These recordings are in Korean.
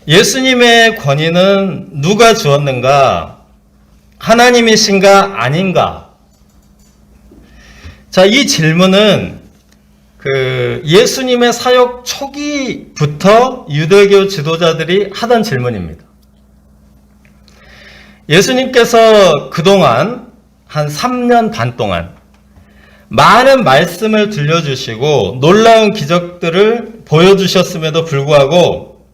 예수님의 권위는 누가 주었는가? 하나님이신가 아닌가? 자, 이 질문은 예수님의 사역 초기부터 유대교 지도자들이 하던 질문입니다. 예수님께서 그동안 한 3년 반 동안 많은 말씀을 들려주시고 놀라운 기적들을 보여주셨음에도 불구하고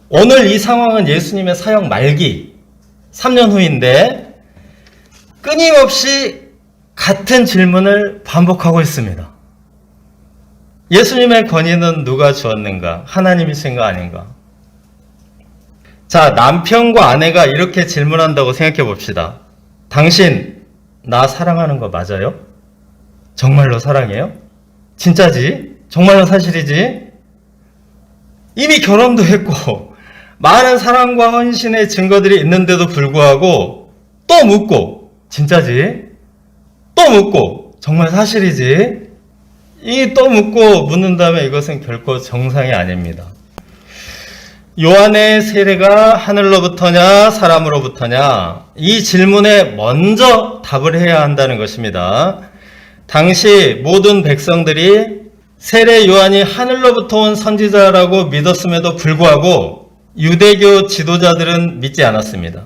오늘 이 상황은 예수님의 사역 말기 3년 후인데 끊임없이 같은 질문을 반복하고 있습니다. 예수님의 권위는 누가 주었는가? 하나님이신가 아닌가? 자, 남편과 아내가 이렇게 질문한다고 생각해 봅시다. 당신 나 사랑하는 거 맞아요? 정말로 사랑해요? 진짜지? 정말로 사실이지? 이미 결혼도 했고 많은 사랑과 헌신의 증거들이 있는데도 불구하고 또 묻고 진짜지? 또 묻고 정말 사실이지? 이 또 묻고 묻는다면 이것은 결코 정상이 아닙니다. 요한의 세례가 하늘로부터냐 사람으로부터냐 이 질문에 먼저 답을 해야 한다는 것입니다. 당시 모든 백성들이 세례 요한이 하늘로부터 온 선지자라고 믿었음에도 불구하고 유대교 지도자들은 믿지 않았습니다.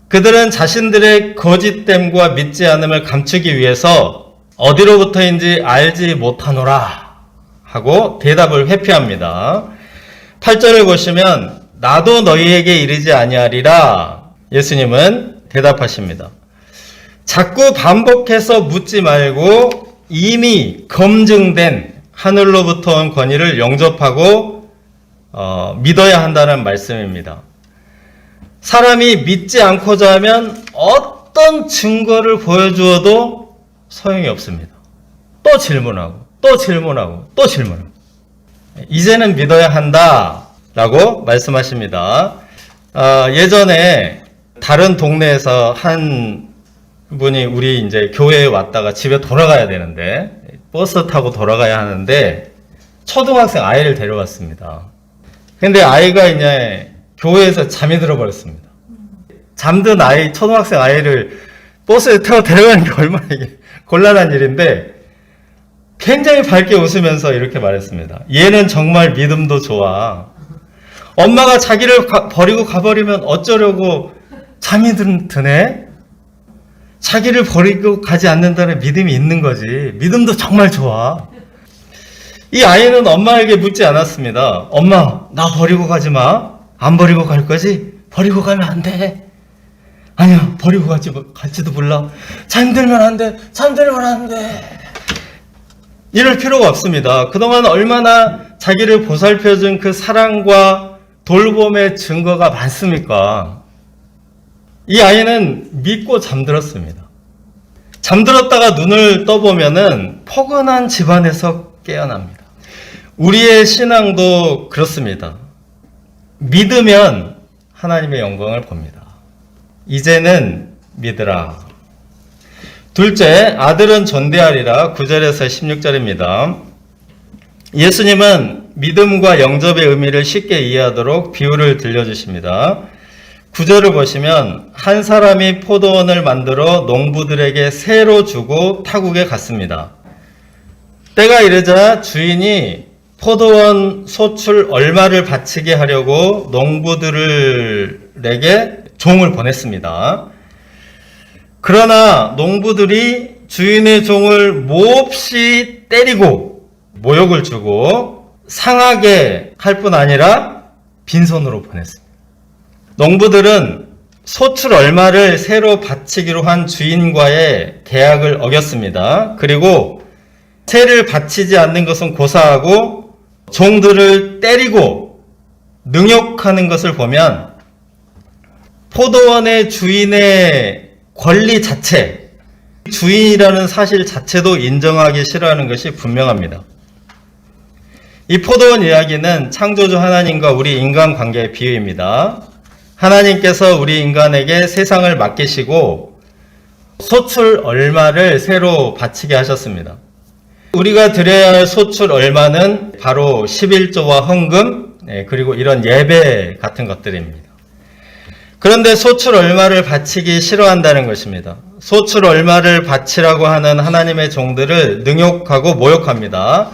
그들은 자신들의 거짓됨과 믿지 않음을 감추기 위해서 어디로부터인지 알지 못하노라 하고 대답을 회피합니다. 8절을 보시면 나도 너희에게 이르지 아니하리라 예수님은 대답하십니다. 자꾸 반복해서 묻지 말고 이미 검증된 하늘로부터 온 권위를 영접하고 믿어야 한다는 말씀입니다. 사람이 믿지 않고자 하면 어떤 증거를 보여주어도 소용이 없습니다. 또 질문하고 또 질문하고 또 질문하고 이제는 믿어야 한다라고 말씀하십니다. 예전에 다른 동네에서 한 분이 우리 이제 교회에 왔다가 집에 돌아가야 되는데 버스 타고 돌아가야 하는데 초등학생 아이를 데려왔습니다. 근데 아이가 이제 교회에서 잠이 들어버렸습니다. 잠든 아이, 초등학생 아이를 버스에 타고 데려가는 게 얼마나 이게 곤란한 일인데 굉장히 밝게 웃으면서 이렇게 말했습니다. 얘는 정말 믿음도 좋아. 엄마가 자기를 버리고 가버리면 어쩌려고 잠이 드네? 자기를 버리고 가지 않는다는 믿음이 있는 거지. 믿음도 정말 좋아. 이 아이는 엄마에게 묻지 않았습니다. 엄마, 나 버리고 가지 마. 안 버리고 갈 거지? 버리고 가면 안 돼. 아니야, 버리고 갈지도 몰라. 잠들면 안 돼. 잠들면 안 돼. 이럴 필요가 없습니다. 그동안 얼마나 자기를 보살펴준 그 사랑과 돌봄의 증거가 많습니까? 이 아이는 믿고 잠들었습니다. 잠들었다가 눈을 떠보면은 포근한 집안에서 깨어납니다. 우리의 신앙도 그렇습니다. 믿으면 하나님의 영광을 봅니다. 이제는 믿으라. 둘째, 아들은 존대하리라. 9절에서 16절입니다. 예수님은 믿음과 영접의 의미를 쉽게 이해하도록 비유를 들려주십니다. 9절을 보시면 한 사람이 포도원을 만들어 농부들에게 새로 주고 타국에 갔습니다. 때가 이르자 주인이 포도원 소출 얼마를 바치게 하려고 농부들에게 종을 보냈습니다. 그러나 농부들이 주인의 종을 몹시 때리고 모욕을 주고 상하게 할 뿐 아니라 빈손으로 보냈습니다. 농부들은 소출 얼마를 새로 바치기로 한 주인과의 계약을 어겼습니다. 그리고 새를 바치지 않는 것은 고사하고 종들을 때리고 능욕하는 것을 보면 포도원의 주인의 권리 자체, 주인이라는 사실 자체도 인정하기 싫어하는 것이 분명합니다. 이 포도원 이야기는 창조주 하나님과 우리 인간 관계의 비유입니다. 하나님께서 우리 인간에게 세상을 맡기시고 소출 얼마를 새로 바치게 하셨습니다. 우리가 드려야 할 소출 얼마는 바로 11조와 헌금, 그리고 이런 예배 같은 것들입니다. 그런데 소출 얼마를 바치기 싫어한다는 것입니다. 소출 얼마를 바치라고 하는 하나님의 종들을 능욕하고 모욕합니다.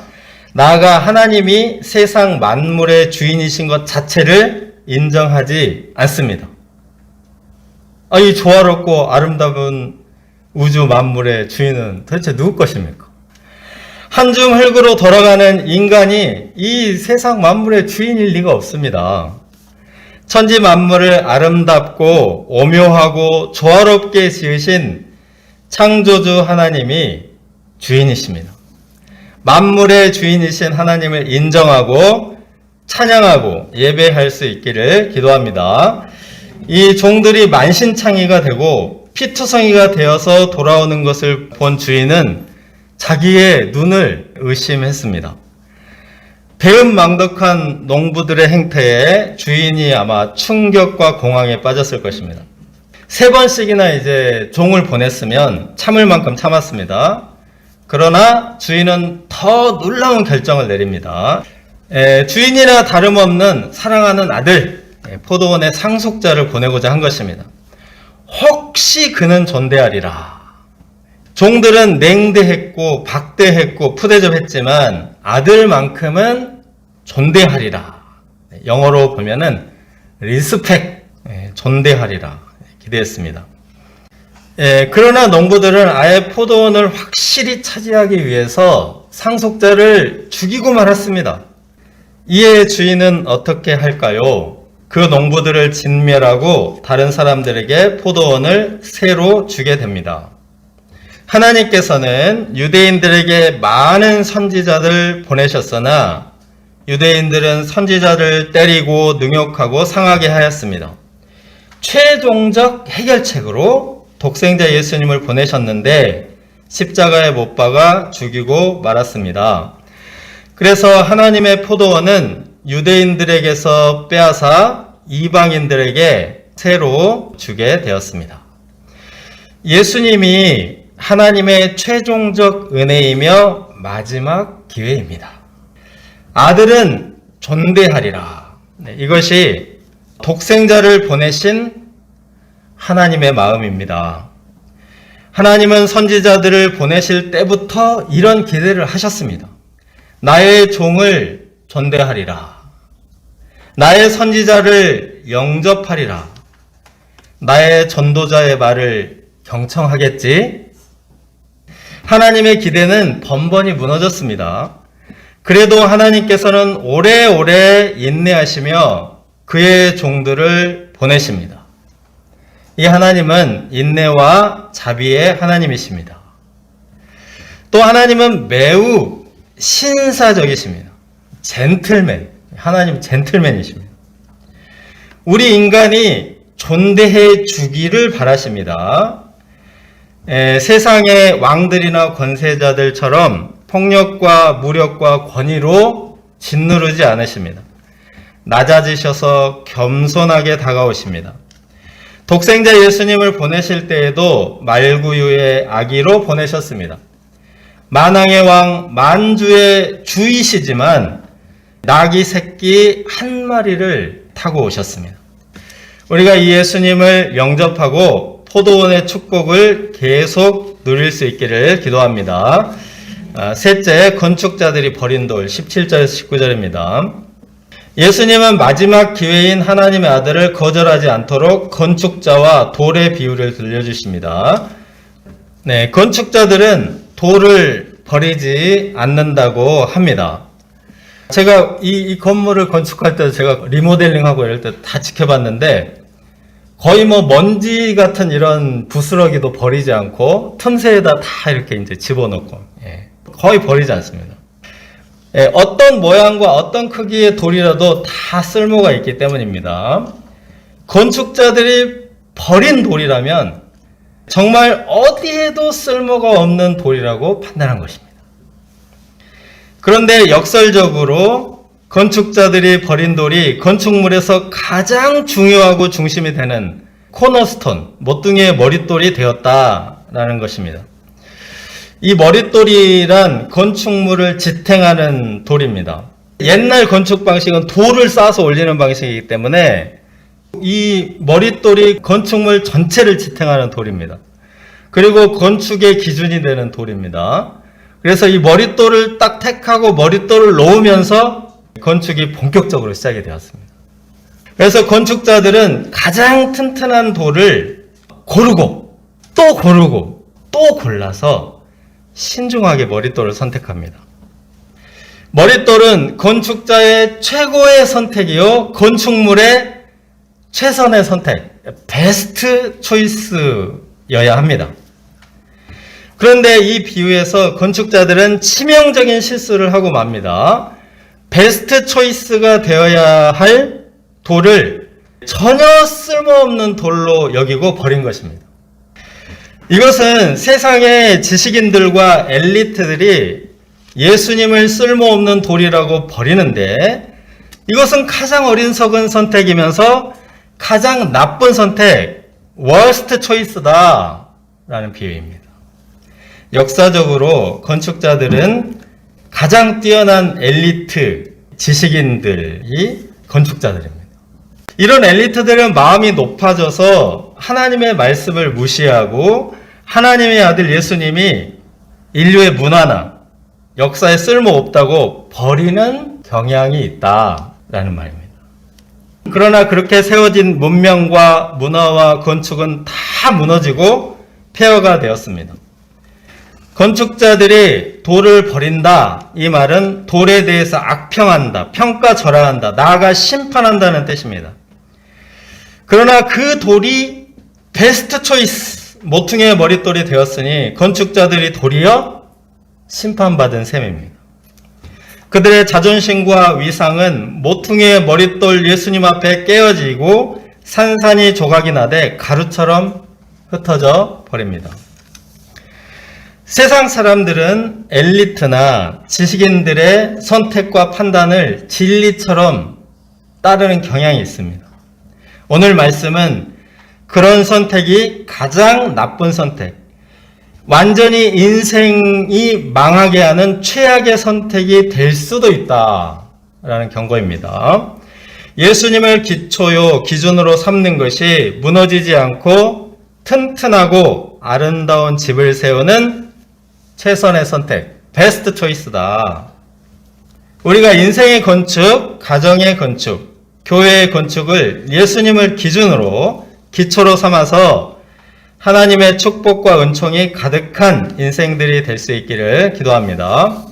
나아가 하나님이 세상 만물의 주인이신 것 자체를 인정하지 않습니다. 이 조화롭고 아름다운 우주 만물의 주인은 도대체 누구 것입니까? 한줌 흙으로 돌아가는 인간이 이 세상 만물의 주인일 리가 없습니다. 천지 만물을 아름답고 오묘하고 조화롭게 지으신 창조주 하나님이 주인이십니다. 만물의 주인이신 하나님을 인정하고 찬양하고 예배할 수 있기를 기도합니다. 이 종들이 만신창이가 되고 피투성이가 되어서 돌아오는 것을 본 주인은 자기의 눈을 의심했습니다. 배은망덕한 농부들의 행태에 주인이 아마 충격과 공황에 빠졌을 것입니다. 3번씩이나 이제 종을 보냈으면 참을 만큼 참았습니다. 그러나 주인은 더 놀라운 결정을 내립니다. 주인이나 다름없는 사랑하는 아들, 포도원의 상속자를 보내고자 한 것입니다. 혹시 그는 존대하리라. 종들은 냉대했고 박대했고 푸대접했지만 아들만큼은 존대하리라. 영어로 보면은 리스펙, 존대하리라 기대했습니다. 그러나 농부들은 아예 포도원을 확실히 차지하기 위해서 상속자를 죽이고 말았습니다. 이에 주인은 어떻게 할까요? 그 농부들을 진멸하고 다른 사람들에게 포도원을 새로 주게 됩니다. 하나님께서는 유대인들에게 많은 선지자들 보내셨으나 유대인들은 선지자를 때리고 능욕하고 상하게 하였습니다. 최종적 해결책으로 독생자 예수님을 보내셨는데 십자가에 못 박아 죽이고 말았습니다. 그래서 하나님의 포도원은 유대인들에게서 빼앗아 이방인들에게 새로 주게 되었습니다. 예수님이 하나님의 최종적 은혜이며 마지막 기회입니다. 아들은 존대하리라. 이것이 독생자를 보내신 하나님의 마음입니다. 하나님은 선지자들을 보내실 때부터 이런 기대를 하셨습니다. 나의 종을 존대하리라. 나의 선지자를 영접하리라. 나의 전도자의 말을 경청하겠지? 하나님의 기대는 번번이 무너졌습니다. 그래도 하나님께서는 오래오래 인내하시며 그의 종들을 보내십니다. 이 하나님은 인내와 자비의 하나님이십니다. 또 하나님은 매우 신사적이십니다. 젠틀맨, 하나님 젠틀맨이십니다. 우리 인간이 존대해 주기를 바라십니다. 세상의 왕들이나 권세자들처럼 폭력과 무력과 권위로 짓누르지 않으십니다. 낮아지셔서 겸손하게 다가오십니다. 독생자 예수님을 보내실 때에도 말구유의 아기로 보내셨습니다. 만왕의 왕 만주의 주이시지만 나귀 새끼 한 마리를 타고 오셨습니다. 우리가 이 예수님을 영접하고 포도원의 축복을 계속 누릴 수 있기를 기도합니다. 셋째, 건축자들이 버린 돌 17절에서 19절입니다. 예수님은 마지막 기회인 하나님의 아들을 거절하지 않도록 건축자와 돌의 비유를 들려주십니다. 건축자들은 돌을 버리지 않는다고 합니다. 제가 이 건물을 건축할 때 제가 리모델링하고 이럴 때 다 지켜봤는데 거의 먼지 같은 이런 부스러기도 버리지 않고 틈새에다 다 이렇게 이제 집어넣고 거의 버리지 않습니다. 어떤 모양과 어떤 크기의 돌이라도 다 쓸모가 있기 때문입니다. 건축자들이 버린 돌이라면 정말 어디에도 쓸모가 없는 돌이라고 판단한 것입니다. 그런데 역설적으로 건축자들이 버린 돌이 건축물에서 가장 중요하고 중심이 되는 코너스톤, 모퉁이의 머릿돌이 되었다라는 것입니다. 이 머릿돌이란 건축물을 지탱하는 돌입니다. 옛날 건축 방식은 돌을 쌓아서 올리는 방식이기 때문에 이 머릿돌이 건축물 전체를 지탱하는 돌입니다. 그리고 건축의 기준이 되는 돌입니다. 그래서 이 머릿돌을 딱 택하고 머릿돌을 놓으면서 건축이 본격적으로 시작이 되었습니다. 그래서 건축자들은 가장 튼튼한 돌을 고르고 또 고르고 또 골라서 신중하게 머릿돌을 선택합니다. 머릿돌은 건축자의 최고의 선택이요, 건축물의 최선의 선택, 베스트 초이스여야 합니다. 그런데 이 비유에서 건축자들은 치명적인 실수를 하고 맙니다. 베스트 초이스가 되어야 할 돌을 전혀 쓸모없는 돌로 여기고 버린 것입니다. 이것은 세상의 지식인들과 엘리트들이 예수님을 쓸모없는 돌이라고 버리는데, 이것은 가장 어리석은 선택이면서 가장 나쁜 선택, worst choice다 라는 비유입니다. 역사적으로 건축자들은 가장 뛰어난 엘리트 지식인들이 건축자들입니다. 이런 엘리트들은 마음이 높아져서 하나님의 말씀을 무시하고 하나님의 아들 예수님이 인류의 문화나 역사에 쓸모없다고 버리는 경향이 있다라는 말입니다. 그러나 그렇게 세워진 문명과 문화와 건축은 다 무너지고 폐허가 되었습니다. 건축자들이 돌을 버린다, 이 말은 돌에 대해서 악평한다, 평가절하한다, 나아가 심판한다는 뜻입니다. 그러나 그 돌이 베스트 초이스, 모퉁이의 머릿돌이 되었으니 건축자들이 도리어 심판받은 셈입니다. 그들의 자존심과 위상은 모퉁이의 머릿돌 예수님 앞에 깨어지고 산산이 조각이 나되 가루처럼 흩어져 버립니다. 세상 사람들은 엘리트나 지식인들의 선택과 판단을 진리처럼 따르는 경향이 있습니다. 오늘 말씀은 그런 선택이 가장 나쁜 선택, 완전히 인생이 망하게 하는 최악의 선택이 될 수도 있다라는 경고입니다. 예수님을 기초요, 기준으로 삼는 것이 무너지지 않고 튼튼하고 아름다운 집을 세우는 최선의 선택, 베스트 초이스다. 우리가 인생의 건축, 가정의 건축, 교회의 건축을 예수님을 기준으로, 기초로 삼아서 하나님의 축복과 은총이 가득한 인생들이 될 수 있기를 기도합니다.